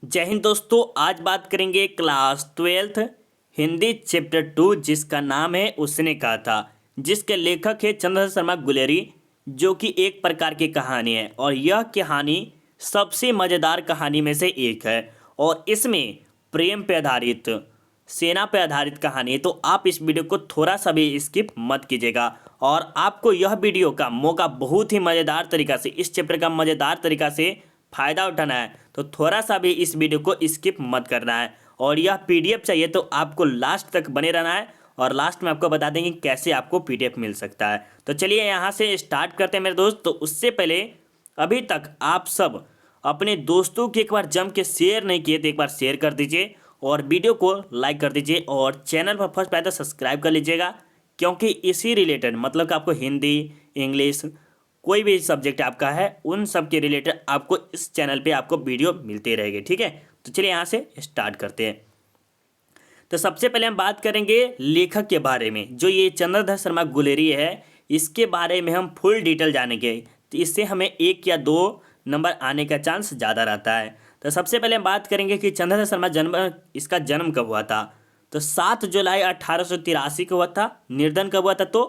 जय हिंद दोस्तों। आज बात करेंगे क्लास 12th हिंदी चैप्टर 2 जिसका नाम है उसने कहा था, जिसके लेखक है चंद्रशेखर शर्मा गुलेरी, जो कि एक प्रकार की कहानी है और यह कहानी सबसे मज़ेदार कहानी में से एक है और इसमें प्रेम पे आधारित, सेना पे आधारित कहानी है। तो आप इस वीडियो को थोड़ा सा भी स्किप मत कीजिएगा और आपको यह वीडियो का मौका बहुत ही मज़ेदार तरीका से, इस चैप्टर का मज़ेदार तरीका से फ़ायदा उठाना है। तो थोड़ा सा भी इस वीडियो को स्किप मत करना है और यह पीडीएफ चाहिए तो आपको लास्ट तक बने रहना है और लास्ट में आपको बता देंगे कैसे आपको पीडीएफ मिल सकता है। तो चलिए यहाँ से स्टार्ट करते हैं मेरे दोस्त। तो उससे पहले अभी तक आप सब अपने दोस्तों के एक बार जम के शेयर नहीं किए तो एक बार शेयर कर दीजिए और वीडियो को लाइक कर दीजिए और चैनल पर फर्स्ट पहले तो सब्सक्राइब कर लीजिएगा, क्योंकि इसी रिलेटेड मतलब कि आपको हिंदी, इंग्लिश, कोई भी सब्जेक्ट आपका है उन सब के रिलेटेड आपको इस चैनल पे आपको वीडियो मिलते रहेंगे। ठीक है, तो चलिए यहाँ से स्टार्ट करते हैं। तो सबसे पहले हम बात करेंगे लेखक के बारे में, जो ये चंद्रशेखर शर्मा गुलेरी है। इसके बारे में हम फुल डिटेल जानेंगे, तो इससे हमें 1 या 2 नंबर आने का चांस ज़्यादा रहता है। तो सबसे पहले हम बात करेंगे कि चंद्रशेखर शर्मा इसका जन्म कब हुआ था। तो 7 जुलाई 1883 को हुआ था। निर्धन कब हुआ था तो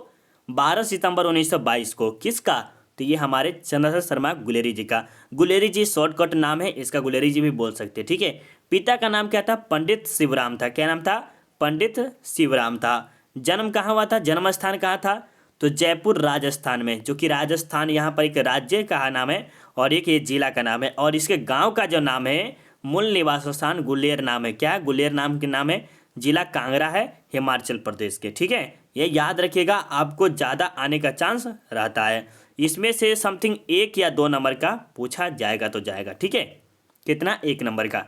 12 सितंबर 1922 को। किसका? तो ये हमारे चंद्रशेखर शर्मा गुलेरी जी का। गुलेरी जी शॉर्टकट नाम है इसका, गुलेरी जी भी बोल सकते हैं। ठीक है, पिता का नाम क्या था? पंडित शिवराम था। क्या नाम था? पंडित शिवराम था। जन्म कहाँ हुआ था? जन्म स्थान कहाँ था? तो जयपुर राजस्थान में, जो कि राजस्थान यहाँ पर एक राज्य का नाम है और एक ये जिला का नाम है। और इसके गांव का जो नाम है, मूल निवास स्थान गुलेर नाम है। क्या है? गुलेर नाम के नाम है। जिला कांगड़ा है, हिमाचल प्रदेश के। ठीक है, ये याद रखिएगा, आपको ज़्यादा आने का चांस रहता है। इसमें से समथिंग 1 या 2 नंबर का पूछा जाएगा तो जाएगा। ठीक है, कितना? 1 नंबर का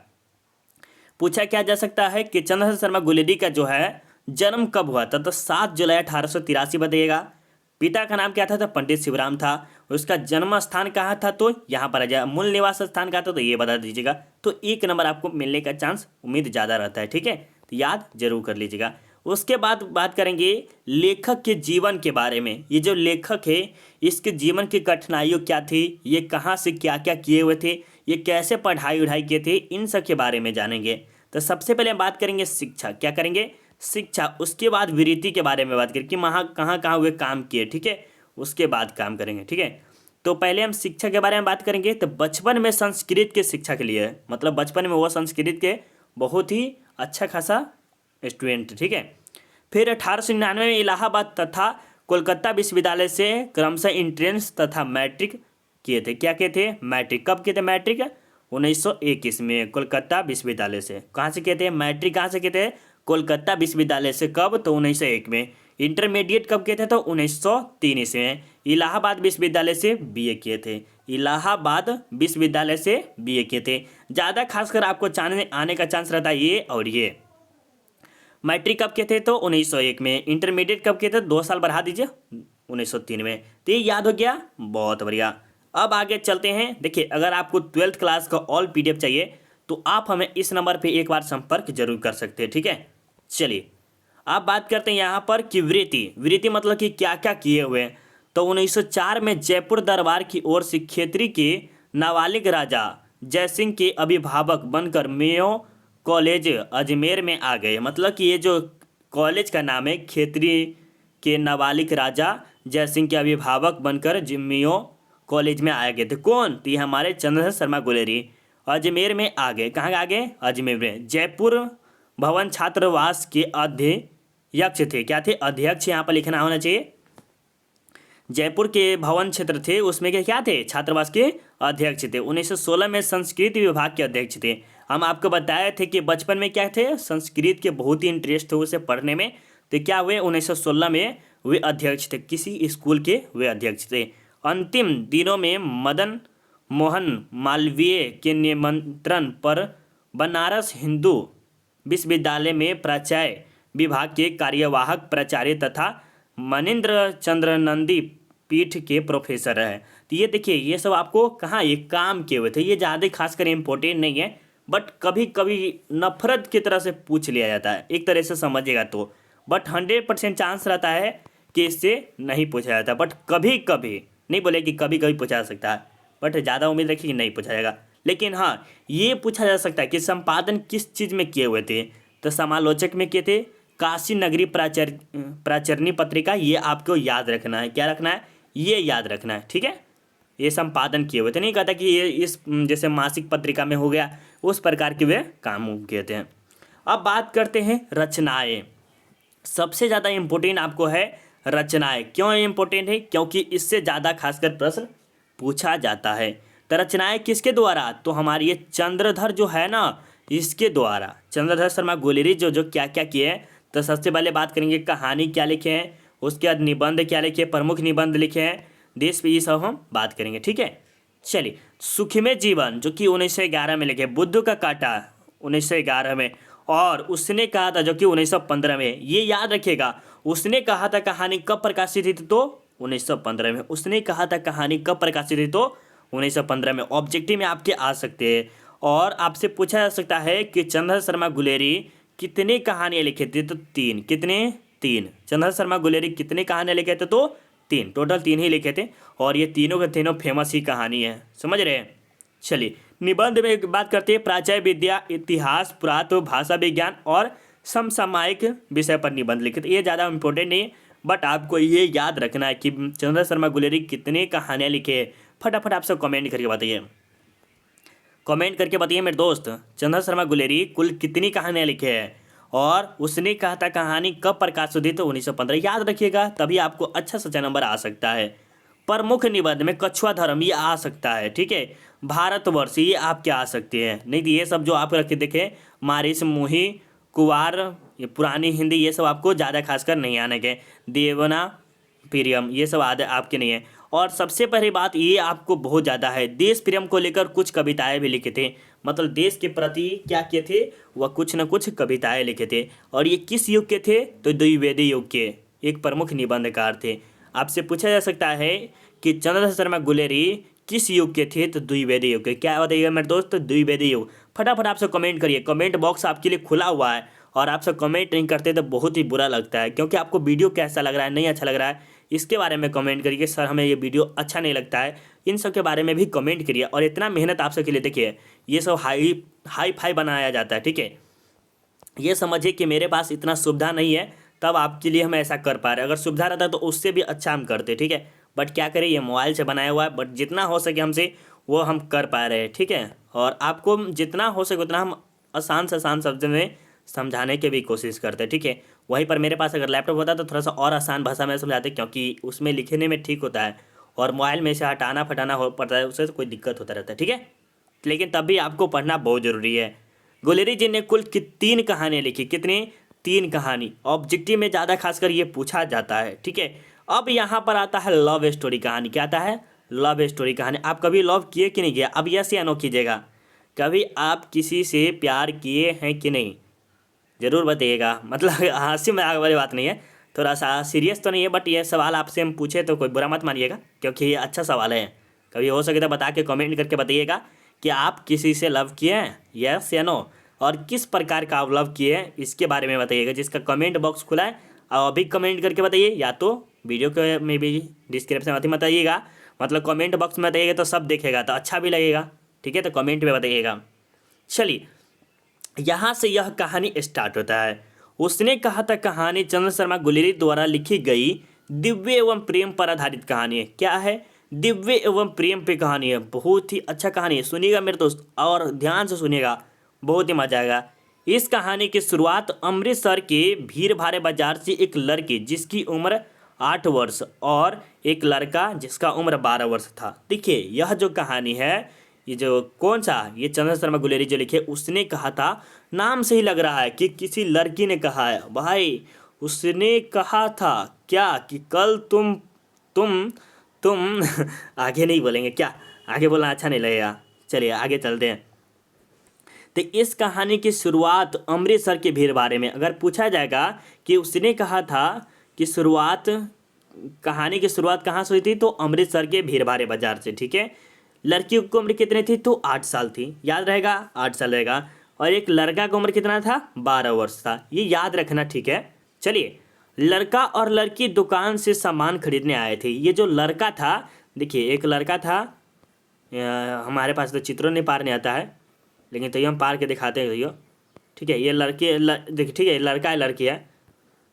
पूछा क्या जा सकता है कि चंद्रशेखर शर्मा गुलेरी का जो है जन्म कब हुआ था। तो 7 जुलाई 1883 बताइएगा। पिता का नाम क्या था? तो पंडित शिवराम था। उसका जन्म स्थान कहाँ था? तो यहाँ पर आ जाए। मूल निवास स्थान कहाँ था? तो ये बता दीजिएगा। तो 1 नंबर आपको मिलने का चांस उम्मीद ज़्यादा रहता है। ठीक है, तो याद जरूर कर लीजिएगा। उसके बाद बात करेंगे लेखक के जीवन के बारे में। ये जो लेखक है इसके जीवन की कठिनाइयों क्या थी, ये कहाँ से क्या क्या किए हुए थे, ये कैसे पढ़ाई उढ़ाई किए थे, इन सब के बारे में जानेंगे। तो सबसे पहले हम बात करेंगे शिक्षा। क्या करेंगे? शिक्षा। उसके बाद वृत्ति के बारे में बात करेंगे कि वहाँ कहाँ कहाँ हुए काम किए। ठीक है, उसके बाद काम करेंगे। ठीक है, तो पहले हम शिक्षा के बारे में बात करेंगे। तो बचपन में संस्कृत के शिक्षा के लिए, मतलब बचपन में वो संस्कृत के बहुत ही अच्छा खासा स्टूडेंट। ठीक है, फिर 1899 में इलाहाबाद तथा कोलकाता विश्वविद्यालय से क्रमशः इंट्रेंस तथा मैट्रिक किए थे। क्या किए थे? मैट्रिक। कब किए थे मैट्रिक? 1921 में कोलकाता विश्वविद्यालय से। कहाँ से किए थे मैट्रिक? कहाँ से किए थे? कोलकाता विश्वविद्यालय से। कब? तो 1901 में। इंटरमीडिएट कब किए थे? तो 1903 ईस्वी में। इलाहाबाद विश्वविद्यालय से बीए किए थे। इलाहाबाद विश्वविद्यालय से बीए किए थे। ज़्यादा खासकर आपको आने का चांस रहता है ये और ये। मैट्रिक कब किए थे? तो 1901 में। इंटरमीडिएट कब किए थे? 2 साल बढ़ा दीजिए, 1903 में। तो ये याद हो गया, बहुत बढ़िया। अब आगे चलते हैं। देखिए, अगर आपको 12th क्लास का ऑल पीडीएफ चाहिए तो आप हमें इस नंबर पे एक बार संपर्क जरूर कर सकते हैं। ठीक है, चलिए आप बात करते हैं यहाँ पर कि वृत्ति मतलब कि क्या क्या किए हुए हैं। तो 1904 में जयपुर दरबार की ओर से खेतरी के नाबालिग राजा जयसिंह के अभिभावक बनकर मेयो कॉलेज अजमेर में आ गए। मतलब कि ये जो कॉलेज का नाम है, खेतरी के नाबालिग राजा जयसिंह के अभिभावक बनकर मेयो कॉलेज में आ गए थे। कौन? तो ये हमारे चंद्रशेखर शर्मा गुलेरी अजमेर में आ गए। कहाँ आ गए? अजमेर में। जयपुर भवन छात्रावास के अध्यक्ष थे। क्या थे? अध्यक्ष यहाँ पर लिखना होना चाहिए। जयपुर के भवन क्षेत्र थे उसमें के क्या थे? छात्रावास के अध्यक्ष थे। 1916 में संस्कृत विभाग के अध्यक्ष थे। हम आपको बताए थे कि बचपन में क्या थे, संस्कृत के बहुत ही इंटरेस्ट थे उसे पढ़ने में। तो क्या हुए? 1916 में वे अध्यक्ष थे, किसी स्कूल के वे अध्यक्ष थे। अंतिम दिनों में मदन मोहन मालवीय के निमंत्रण पर बनारस हिंदू विश्वविद्यालय में प्राचार्य विभाग के कार्यवाहक प्राचार्य तथा मनिंद्र चंद्र नंदी पीठ के प्रोफेसर है। तो ये देखिए, ये सब आपको कहाँ ये काम किए हुए थे। ये ज़्यादा खासकर इम्पोर्टेंट नहीं है, बट कभी कभी नफरत की तरह से पूछ लिया जाता है, एक तरह से समझिएगा तो। बट 100% चांस रहता है कि इससे नहीं पूछा जाता, बट कभी कभी, नहीं बोले कि कभी कभी पूछा जा सकता है, बट ज़्यादा उम्मीद रखिए कि नहीं पूछा जाएगा। लेकिन हाँ, ये पूछा जा सकता है कि संपादन किस चीज़ में किए हुए थे, तो समालोचक में किए थे। काशी नगरी प्राचरणी पत्रिका, ये आपको याद रखना है। क्या रखना है? ये याद रखना है, ठीक है। ये संपादन किए हुए थे, नहीं कहता कि ये इस जैसे मासिक पत्रिका में हो गया, उस प्रकार के वे काम किए थे। अब बात करते हैं रचनाएं। सबसे ज़्यादा इम्पोर्टेंट आपको है रचनाएं। क्यों इम्पोर्टेंट है? क्योंकि इससे ज़्यादा खासकर प्रश्न पूछा जाता है। तो रचनाएं किसके द्वारा? तो हमारी ये चंद्रधर जो है ना, इसके द्वारा, चंद्रधर शर्मा गुलेरी जो जो क्या क्या किए हैं। तो सबसे पहले बात करेंगे कहानी क्या लिखे हैं, उसके बाद निबंध क्या लिखे, प्रमुख निबंध लिखे हैं, देश पे, ये सब हम बात करेंगे, ठीक है। चलिए, सुखमय जीवन जो कि 1911 में लिखे, बुद्ध का कांटा 1911 में, और उसने कहा था जो कि 1915 में। ये याद रखिएगा, उसने कहा था कहानी कब प्रकाशित हुई थी? तो 1915 में। उसने कहा था कहानी कब प्रकाशित हुई? तो 1915 में। ऑब्जेक्टिव में आपके आ सकते हैं, और आपसे पूछा जा सकता है कि चंद्रधर शर्मा गुलेरी कितने कहानियाँ लिखे थे? तो 3। कितने? 3। चंद्रधर शर्मा गुलेरी कितने कहानियाँ लिखे थे? तो 3। टोटल 3 ही लिखे थे, और ये तीनों के तीनों फेमस ही कहानी है, समझ रहे हैं। चलिए, निबंध में बात करते हैं प्राच्य विद्या, इतिहास, पुरातत्व, भाषा विज्ञान और समसामयिक विषय पर निबंध लिखे थे। ये ज़्यादा इंपॉर्टेंट नहीं है, बट आपको ये याद रखना है कि चंद्रधर शर्मा गुलेरी कितने कहानियाँ लिखे हैं। फटाफट आप सब कमेंट करके बताइए, कमेंट करके बताइए मेरे दोस्त, चंद्रधर शर्मा गुलेरी कुल कितनी कहानियाँ लिखे हैं, और उसने कहा था कहानी कब प्रकाशित हुई? तो 1915। याद रखिएगा, तभी आपको अच्छा सच्चा नंबर आ सकता है। प्रमुख निबंध में कछुआ धर्म ये आ सकता है, ठीक है। भारतवर्ष ये आपके आ सकते हैं, नहीं तो ये सब जो आप रखे देखें, मारिस मुही, कुवार, ये पुरानी हिंदी, ये सब आपको ज़्यादा खासकर नहीं आने के। देवना प्रियम, ये सब आदे आपके नहीं है। और सबसे पहली बात ये आपको बहुत ज़्यादा है, देश प्रेम को लेकर कुछ कविताएं भी लिखे थे, मतलब देश के प्रति क्या किए थे, वह कुछ न कुछ कविताएं लिखे थे। और ये किस युग के थे? तो द्विवेदी युग के एक प्रमुख निबंधकार थे। आपसे पूछा जा सकता है कि चंद्रधर शर्मा गुलेरी किस युग के थे? तो द्विवेदी युग के। क्या बताइएगा मेरे दोस्त? द्विवेदी युग। फटाफट आप सब कमेंट करिए, कमेंट बॉक्स आपके लिए खुला हुआ है, और आप सब कमेंट नहीं करते तो बहुत ही बुरा लगता है, क्योंकि आपको वीडियो कैसा लग रहा है, नहीं अच्छा लग रहा है, इसके बारे में कमेंट करिए। सर हमें ये वीडियो अच्छा नहीं लगता है, इन सब के बारे में भी कमेंट करिए। और इतना मेहनत आप सबके लिए, देखिए ये सब हाई फाई बनाया जाता है, ठीक है। ये समझिए कि मेरे पास इतना सुविधा नहीं है, तब आपके लिए हम ऐसा कर पा रहे हैं। अगर सुविधा रहता तो उससे भी अच्छा हम करते, ठीक है। बट क्या करें, ये मोबाइल से बनाया हुआ है, बट जितना हो सके हमसे वो हम कर पा रहे हैं, ठीक है। और आपको जितना हो सके उतना हम आसान से आसान शब्द में समझाने की भी कोशिश करते हैं, ठीक है। वहीं पर मेरे पास अगर लैपटॉप होता तो थोड़ा सा और आसान भाषा में समझाते, क्योंकि उसमें लिखने में ठीक होता है, और मोबाइल में से हटाना फटाना हो पड़ता है, उससे कोई दिक्कत होता रहता है, ठीक है। लेकिन तब भी आपको पढ़ना बहुत ज़रूरी है। गुलेरी जी ने कुल 3 कहानियाँ लिखी। कितनी? 3 कहानी। ऑब्जेक्टिव में ज़्यादा खासकर ये पूछा जाता है, ठीक है। अब यहाँ पर आता है लव स्टोरी कहानी। क्या आता है? लव स्टोरी कहानी। आप कभी लव किए कि नहीं किया? अब यस या नो कीजिएगा। कभी आप किसी से प्यार किए हैं कि नहीं? ज़रूर बताइएगा। मतलब हंसी मजाक वाली बात नहीं है, थोड़ा सा सीरियस तो नहीं है, बट ये सवाल आपसे हम पूछे तो कोई बुरा मत मानिएगा, क्योंकि ये अच्छा सवाल है। कभी हो सके तो बता के कमेंट करके बताइएगा कि आप किसी से लव किए हैं, यस या नो, और किस प्रकार का आप लव किए हैं इसके बारे में बताइएगा। जिसका कमेंट बॉक्स खुला है आप अभी कमेंट करके बताइए, या तो वीडियो के में भी डिस्क्रिप्शन में बताइएगा, मतलब कमेंट बॉक्स में बताइएगा तो सब देखेगा तो अच्छा भी लगेगा, ठीक है। तो कमेंट में बताइएगा। चलिए, यहाँ से यह कहानी स्टार्ट होता है। उसने कहा था कहानी चंद्र शर्मा गुलेरी द्वारा लिखी गई दिव्य एवं प्रेम पर आधारित कहानी है। क्या है? दिव्य एवं प्रेम पे कहानी है। बहुत ही अच्छा कहानी है, सुनिएगा मेरे दोस्त, और ध्यान से सुनिएगा, बहुत ही मजा आएगा। इस कहानी की शुरुआत अमृतसर के भीड़ भाड़े बाजार से एक लड़की जिसकी उम्र 8 वर्ष और एक लड़का जिसका उम्र 12 वर्ष था। देखिए, यह जो कहानी है, ये जो कौन सा, ये चंद्र शर्मा गुलेरी जो लिखे, उसने कहा था, नाम से ही लग रहा है कि किसी लड़की ने कहा है भाई। उसने कहा था क्या कि कल तुम आगे नहीं बोलेंगे क्या? आगे बोलना अच्छा नहीं लगेगा। चलिए आगे चलते हैं। तो इस कहानी की शुरुआत अमृतसर के भीड़ भाड़े में, अगर पूछा जाएगा कि उसने कहा था कि कहानी की शुरुआत कहाँ से हुई थी, तो अमृतसर के भीड़ भाड़े बाजार से, ठीक है। लड़की की उम्र कितनी थी? तो 8 साल थी, याद रहेगा, 8 साल रहेगा। और एक लड़का का उम्र कितना था? 12 वर्ष था, ये याद रखना, ठीक है। चलिए, लड़का और लड़की दुकान से सामान खरीदने आए थे। ये जो लड़का था, देखिए एक लड़का था हमारे पास तो चित्रों नहीं पारने आता है, लेकिन तो ये हम पार के दिखाते हैं भैया। ठीक है, ये देखिए, ठीक है, लड़का है लड़की है,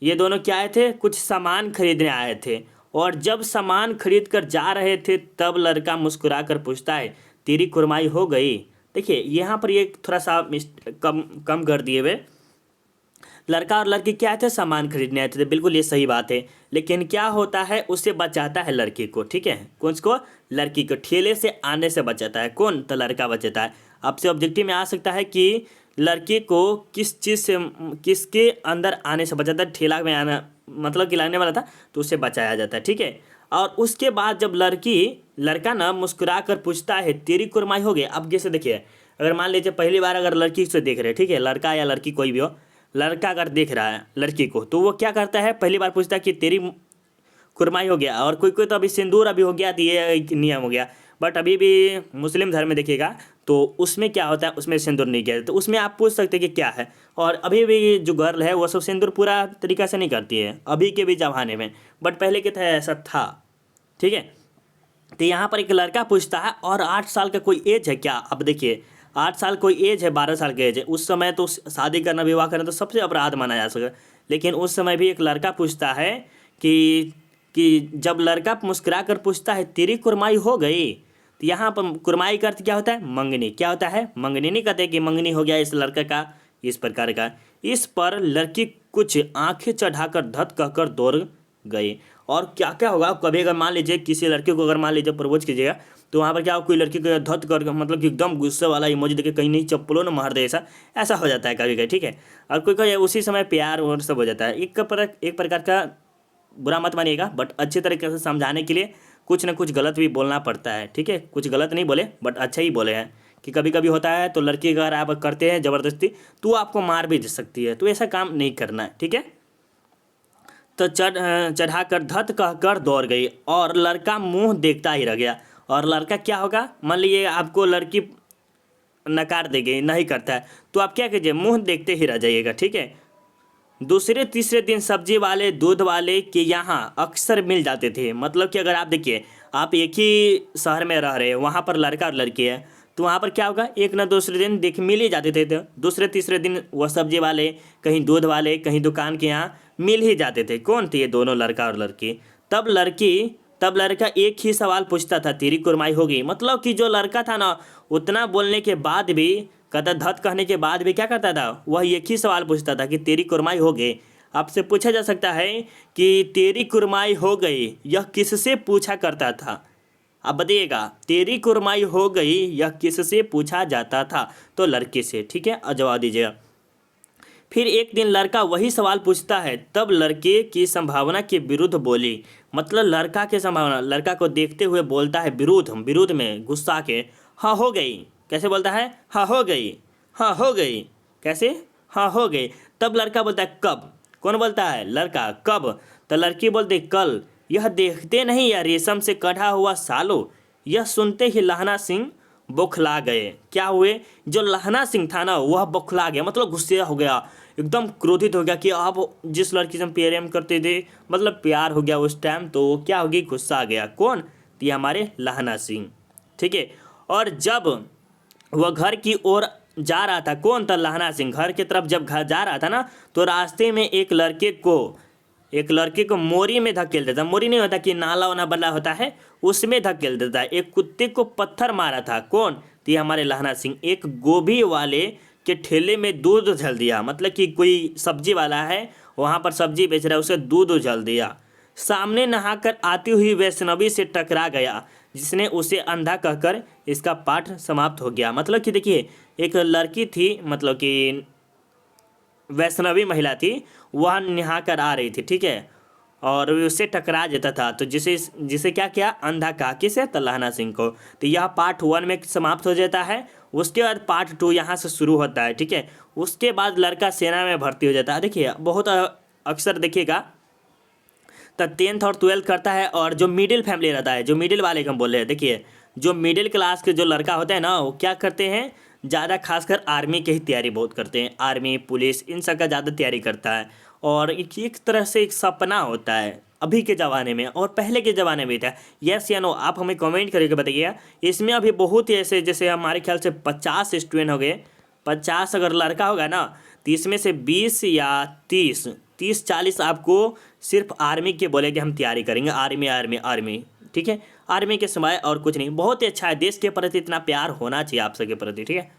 ये दोनों क्या आए थे, कुछ सामान खरीदने आए थे। और जब सामान खरीद कर जा रहे थे तब लड़का मुस्कुरा कर पूछता है, तेरी कुरमाई हो गई। देखिए यहाँ पर ये थोड़ा सा कम कम कर दिए हुए, लड़का और लड़की क्या थे, सामान खरीदने आए थे, बिल्कुल ये सही बात है। लेकिन क्या होता है, उससे बचाता है लड़की को। ठीक है, कौन को, लड़की को ठेले से आने से बचाता है। कौन, तो लड़का बचाता है। आपसे ऑब्जेक्टिव में आ सकता है कि लड़की को किस चीज़ से, किसके अंदर आने से बचाता है, ठेला में आना मतलब कि लाने वाला था तो उससे बचाया जाता है। ठीक है, और उसके बाद जब लड़का ना मुस्कुरा कर पूछता है, तेरी कुरमाई हो गई। अब जैसे देखिए, अगर मान लीजिए पहली बार अगर लड़की से देख रहे हैं, ठीक है, लड़का या लड़की कोई भी हो, लड़का अगर देख रहा है लड़की को तो वो क्या करता है, पहली बार पूछता है कि तेरी कुरमाई हो गया। और कोई कोई तो अभी सिंदूर अभी हो गया तो ये एक नियम हो गया, बट अभी भी मुस्लिम धर्म में देखिएगा तो उसमें क्या होता है, उसमें सिंदूर नहीं किया, तो उसमें आप पूछ सकते हैं कि क्या है। और अभी भी जो गर्ल है वो सब सिंदूर पूरा तरीका से नहीं करती है अभी के भी ज़माने में, बट पहले के था ऐसा था। ठीक है, तो यहाँ पर एक लड़का पूछता है, और 8 साल का कोई एज है क्या। अब देखिए 8 साल कोई एज है, 12 साल की एज है। उस समय तो शादी करना, विवाह करना तो सबसे अपराध माना जा सके, लेकिन उस समय भी एक लड़का पूछता है कि जब लड़का मुस्कुरा कर पूछता है, तेरी कुरमाई हो गई, तो यहाँ पर कुरमाई का अर्थ क्या होता है, मंगनी। क्या होता है, मंगनी। नहीं कहते कि मंगनी हो गया इस लड़के का, इस प्रकार का। इस पर लड़की कुछ आंखें चढ़ाकर धत कहकर दौड़ गई। और क्या क्या होगा, कभी अगर मान लीजिए किसी लड़के को अगर मान लीजिए प्रपोज कीजिएगा तो वहाँ पर क्या हो, कोई लड़की को धत कर मतलब कि एकदम गुस्से वाला इमोजी देके कहीं नहीं चप्पलों न मार दे, ऐसा हो जाता है कभी कभी। ठीक है, और कोई उसी समय प्यार और सब हो जाता है। एक प्रकार का, बुरा मत मानिएगा, बट अच्छे तरीके से समझाने के लिए कुछ ना कुछ गलत भी बोलना पड़ता है। ठीक है, कुछ गलत नहीं बोले बट अच्छा ही बोले हैं कि कभी कभी होता है तो लड़की अगर आप करते हैं ज़बरदस्ती तो आपको मार भी दे सकती है, तो ऐसा काम नहीं करना है। ठीक है, तो चढ़ाकर धत कहकर दौड़ गई और लड़का मुंह देखता ही रह गया। और लड़का क्या होगा, मान लीजिए आपको लड़की नकार देगी, नहीं करता है, तो आप क्या कीजिए, मुंह देखते ही रह जाइएगा। ठीक है, दूसरे तीसरे दिन सब्जी वाले, दूध वाले के यहाँ अक्सर मिल जाते थे। मतलब कि अगर आप देखिए, आप एक ही शहर में रह रहे हैं, वहाँ पर लड़का और लड़की है, तो वहाँ पर क्या होगा, एक न दूसरे दिन मिल ही जाते थे। तो दूसरे तीसरे दिन वह सब्जी वाले, कहीं दूध वाले, कहीं दुकान के यहाँ मिल ही जाते थे। कौन थे ये दोनों, लड़का और लड़की। तब लड़का एक ही सवाल पूछता था, तेरी कुरमाई होगी। मतलब कि जो लड़का था ना, उतना बोलने के बाद भी, कहता धत कहने के बाद भी क्या करता था, वह एक ही सवाल पूछता था कि तेरी कुरमाई हो गई। आपसे पूछा जा सकता है कि तेरी कुरमाई हो गई यह किससे पूछा करता था। अब बताइएगा, तेरी कुरमाई हो गई यह किससे पूछा जाता था, तो लड़के से। ठीक है, जवाब दीजिएगा। फिर एक दिन लड़का वही सवाल पूछता है, तब लड़के की संभावना के विरुद्ध बोली। मतलब लड़का के संभावना, लड़का को देखते हुए बोलता है विरुद्ध में गुस्सा के, हाँ हो गई। कैसे बोलता है, हाँ हो गई, हाँ हो गई। कैसे, हाँ हो गई। तब लड़का बोलता है कब। कौन बोलता है, लड़का। कब, तो लड़की बोलती कल। यह देखते नहीं या रेशम से कढ़ा हुआ सालो। यह सुनते ही लहना सिंह बौखला गए। क्या हुए, जो लहना सिंह था ना वह बौखला गया, मतलब गुस्से हो गया, एकदम क्रोधित हो गया कि आप जिस लड़की से हम प्रेम करते थे, मतलब प्यार हो गया उस टाइम, तो क्या होगी, गुस्सा आ गया। कौन, तो ये हमारे लहना सिंह। ठीक है, और जब वह घर की ओर जा रहा था, कौन था, लहना सिंह, घर की तरफ जब घर जा रहा था ना, तो रास्ते में एक लड़के को मोरी में धकेल देता। मोरी नहीं होता कि नाला वाला बना होता है, उसमें धकेल देता है। एक कुत्ते को पत्थर मारा था। कौन, तो ये हमारे लहना सिंह। एक गोभी वाले के ठेले में दूध उछल दिया। मतलब कि कोई सब्जी वाला है, वहाँ पर सब्जी बेच रहा है, उसे दूध उछल दिया। सामने नहाकर आती हुई वैष्णवी से टकरा गया, जिसने उसे अंधा कहकर इसका पाठ समाप्त हो गया। मतलब कि देखिए, एक लड़की थी, मतलब कि वैष्णवी महिला थी, वह नहा कर आ रही थी। ठीक है, और उससे टकरा जाता था, तो जिसे क्या किया, अंधा कहा। किसे, तो लहना सिंह को। तो यह पार्ट 1 में समाप्त हो जाता है। उसके बाद पार्ट 2 यहाँ से शुरू होता है। ठीक है, उसके बाद लड़का सेना में भर्ती हो जाता है। देखिए बहुत अक्सर देखिएगा तो 10th और 12th करता है, और जो मिडिल फैमिली रहता है, जो मिडिल वाले को हम बोल रहे हैं, देखिए जो मिडिल क्लास के जो लड़का होता है ना, वो क्या करते हैं, ज़्यादा खासकर आर्मी की ही तैयारी बहुत करते हैं। आर्मी, पुलिस, इन सब का ज़्यादा तैयारी करता है, और एक तरह से एक सपना होता है अभी के ज़माने में और पहले के ज़माने में था? यस या नो, आप हमें कमेंट करके बताइएगा। इसमें अभी बहुत ही ऐसे, जैसे हमारे ख्याल से 50 स्टूडेंट हो गए, 50 अगर लड़का होगा ना, तो इसमें से 20 या 30-40 आपको सिर्फ आर्मी के बोले कि हम तैयारी करेंगे, आर्मी आर्मी आर्मी, ठीक है, आर्मी के सिवाय और कुछ नहीं। बहुत ही अच्छा है, देश के प्रति इतना प्यार होना चाहिए आप सबके प्रति, ठीक है।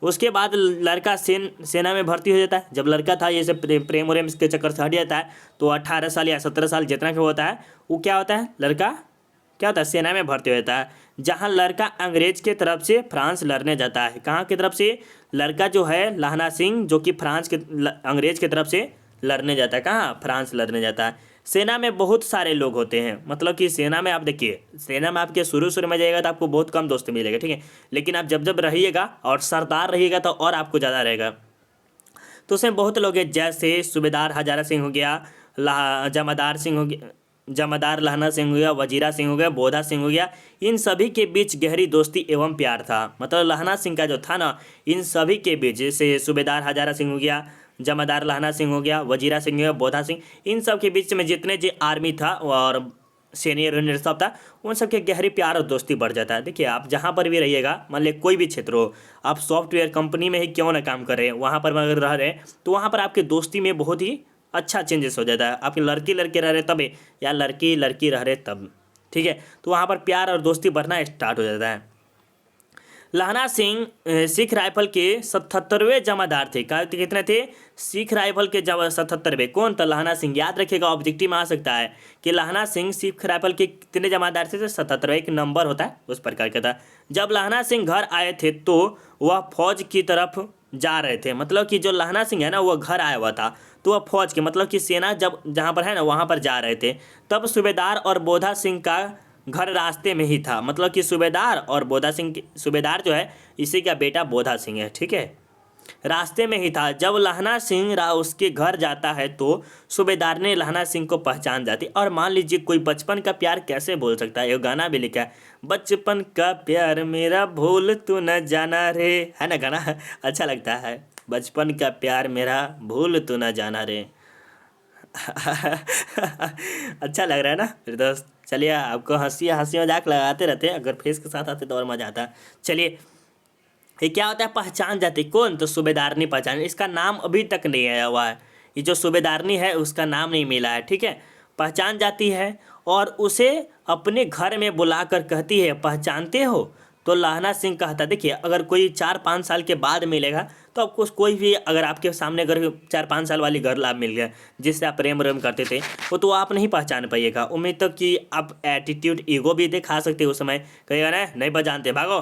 उसके बाद लड़का सेना में भर्ती हो जाता है। जब लड़का था ये सब प्रेम व्रेम के चक्कर से हट जाता है, तो 18 साल या 17 साल जितना का होता है, वो क्या होता है, लड़का क्या होता है, सेना में भर्ती हो जाता है। जहाँ लड़का अंग्रेज के तरफ से फ्रांस लड़ने जाता है। कहाँ की तरफ से? लड़का जो है लहना सिंह, जो कि फ्रांस के अंग्रेज की तरफ से लड़ने जाता है। कहाँ? फ्रांस लड़ने जाता है। सेना में बहुत सारे लोग होते हैं, मतलब कि सेना में आप देखिए, सेना में आपके शुरू में जाइएगा तो आपको बहुत कम दोस्त मिलेगा, ठीक है, लेकिन आप जब जब रहिएगा और सरदार रहिएगा तो और आपको ज़्यादा रहेगा। तो उसमें बहुत लोग हैं, जैसे सूबेदार हजारा सिंह हो गया, जमादार सिंह हो गया, जमादार लहना सिंह हो गया, वजीरा सिंह हो गया, बोधा सिंह हो गया। इन सभी के बीच गहरी दोस्ती एवं प्यार था। मतलब लहना सिंह का जो था ना, इन सभी के बीच, जैसे सूबेदार हजारा सिंह हो गया, जमादार लहना सिंह हो गया, वजीरा सिंह हो गया, बोधा सिंह, इन सब के बीच में जितने जो आर्मी था और सीनियर जूनियर सब था, उन सब के गहरी प्यार और दोस्ती बढ़ जाता है। देखिए, आप जहाँ पर भी रहिएगा, मान लीजिए कोई भी क्षेत्र हो, आप सॉफ्टवेयर कंपनी में ही क्यों ना काम कर रहे हैं, वहाँ पर अगर रह रहे हैं तो वहाँ पर आपकी दोस्ती में बहुत ही अच्छा चेंजेस हो जाता है। आपके लड़की लड़के रह रहे तब, या लड़की लड़की रह रहे तब, ठीक है, तो वहाँ पर प्यार और दोस्ती बढ़ना स्टार्ट हो जाता है। लहना सिंह सिख राइफल के 77वें जमादार थे। कितने थे? सिख राइफल के 77वें। कौन था? लहना सिंह। याद रखिएगा, ऑब्जेक्टिव में आ सकता है कि लहना सिंह सिख राइफल के कितने जमादार थे? 77वें। एक नंबर होता है उस प्रकार का था। जब लहना सिंह घर आए थे तो वह फौज की तरफ जा रहे थे। मतलब कि जो लहना सिंह है ना, वह घर आया हुआ था, तो वह फौज के, मतलब कि सेना जब जहाँ पर है ना, वहाँ पर जा रहे थे। तब सूबेदार और बोधा सिंह का घर रास्ते में ही था। मतलब कि सूबेदार और बोधा सिंह, सूबेदार जो है इसी का बेटा बोधा सिंह है, ठीक है, रास्ते में ही था। जब लहना सिंह उसके घर जाता है तो सूबेदार ने लहना सिंह को पहचान जाती। और मान लीजिए, कोई बचपन का प्यार कैसे भूल सकता है? ये गाना भी लिखा है, बचपन का प्यार मेरा भूल तू न जाना रे, है ना गाना? अच्छा लगता है, बचपन का प्यार मेरा भूल तू न जाना रे। अच्छा लग रहा है ना फिर दोस्त? चलिए, आपको हंसी मजाक लगाते रहते हैं, अगर फेस के साथ आते तो और मजा आता। चलिए, ये क्या होता है? पहचान जाती। कौन? तो सूबेदारनी पहचान। इसका नाम अभी तक नहीं आया हुआ है, ये जो सूबेदारनी है उसका नाम नहीं मिला है, ठीक है। पहचान जाती है और उसे अपने घर में बुलाकर कहती है, पहचानते हो? तो लहना सिंह कहता, देखिए, अगर कोई 4-5 साल के बाद मिलेगा तो आपको कोई भी, अगर आपके सामने अगर 4-5 साल वाली गर्ल आप मिल गया जिससे आप प्रेम करते थे, वो तो आप नहीं पहचान पाइएगा। उम्मीद तक कि आप एटीट्यूड, ईगो भी दिखा सकते हो उस समय, कहिएगा ना नहीं पहचानते भागो,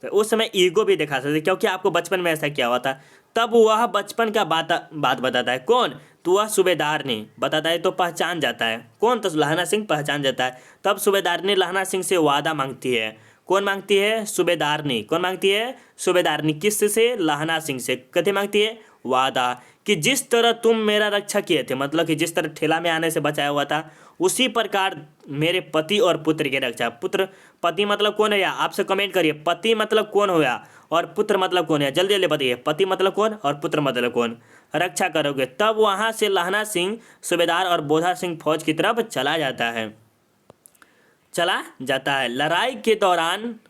तो उस समय ईगो भी दिखा सकते, क्योंकि आपको बचपन में ऐसा क्या हुआ था। तब वह बचपन का बात बताता है। कौन? तो वह सूबेदार ने बताता है, तो पहचान जाता है। कौन? तो लहना सिंह पहचान जाता है। तब सूबेदार ने लहना सिंह से वादा मांगती है। कौन मांगती है? सूबेदारनी। कौन मांगती है? सूबेदारनी। किससे? लहना सिंह से। कथे मांगती है? वादा, कि जिस तरह तुम मेरा रक्षा किए थे, मतलब कि जिस तरह ठेला में आने से बचाया हुआ था, उसी प्रकार मेरे पति और पुत्र की रक्षा। पुत्र, पति मतलब कौन है? या आपसे कमेंट करिए, पति मतलब कौन होया और पुत्र मतलब कौन है? जल्दी जल्दी बताइए, पति मतलब कौन और पुत्र मतलब कौन? रक्षा करोगे। तब वहाँ से लहना सिंह, सूबेदार और बोधा सिंह फौज की तरफ चला जाता है। लड़ाई के दौरान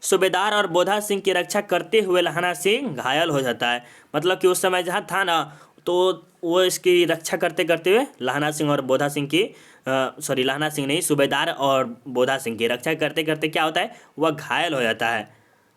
सूबेदार और बोधा सिंह की रक्षा करते हुए लहना सिंह घायल हो जाता है। मतलब कि उस समय जहाँ था ना, तो वो इसकी रक्षा करते करते हुए लहना सिंह और बोधा सिंह की, लहना सिंह नहीं, सूबेदार और बोधा सिंह की रक्षा करते करते क्या होता है, वह घायल हो जाता है।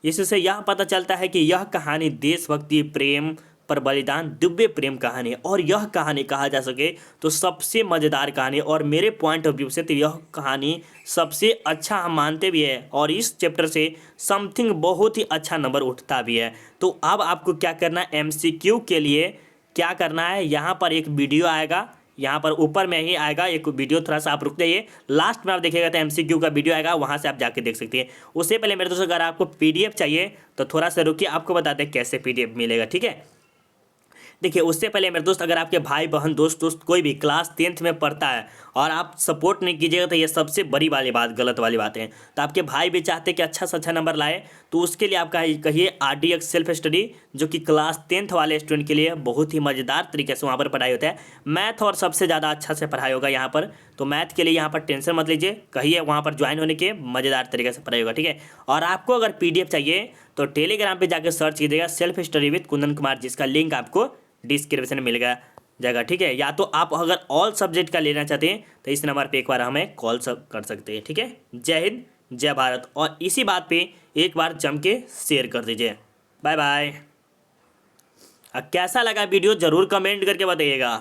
इससे यह पता चलता है कि यह कहानी देशभक्ति, प्रेम पर बलिदान, दिव्य प्रेम कहानी है। और यह कहानी कहा जा सके तो सबसे मज़ेदार कहानी, और मेरे पॉइंट ऑफ व्यू से तो यह कहानी सबसे अच्छा हम मानते भी है, और इस चैप्टर से समथिंग बहुत ही अच्छा नंबर उठता भी है। तो अब आपको क्या करना है, MCQ के लिए क्या करना है, यहाँ पर एक वीडियो आएगा, यहाँ पर ऊपर में ही आएगा एक वीडियो, थोड़ा सा आप रुक जाइए, लास्ट में आप देखिएगा तो MCQ का वीडियो आएगा, वहाँ से आप जाके देख सकते हैं। उससे पहले मेरे दोस्तों, अगर आपको PDF चाहिए तो थोड़ा सा रुकिए, आपको बताते हैं कैसे PDF मिलेगा, ठीक है। देखिए, उससे पहले मेरे दोस्त, अगर आपके भाई बहन दोस्त कोई भी क्लास 10th में पढ़ता है और आप सपोर्ट नहीं कीजिएगा तो ये सबसे बड़ी वाली बात, गलत वाली बात है। तो आपके भाई भी चाहते कि अच्छा से अच्छा नंबर लाए, तो उसके लिए आप कहिए RDX सेल्फ स्टडी, जो कि क्लास 10th वाले स्टूडेंट के लिए बहुत ही मज़ेदार तरीके से वहाँ पर पढ़ाई होता है। मैथ और सबसे ज़्यादा अच्छा से पढ़ाई होगा यहाँ पर, तो मैथ के लिए यहाँ पर टेंशन मत लीजिए, कहिए वहाँ पर ज्वाइन होने के मज़ेदार तरीके से पढ़ाई होगा, ठीक है। और आपको अगर PDF चाहिए तो टेलीग्राम पे जाकर सर्च कीजिएगा self study with Kundan Kumar, जिसका लिंक आपको डिस्क्रिप्शन में मिल जाएगा, ठीक है। या तो आप अगर ऑल सब्जेक्ट का लेना चाहते हैं तो इस नंबर पर एक बार हमें कॉल कर सकते हैं, ठीक है। जय हिंद, जय भारत। और इसी बात पे एक बार जम के शेयर कर दीजिए। Bye bye. कैसा लगा वीडियो ज़रूर कमेंट करके बताइएगा।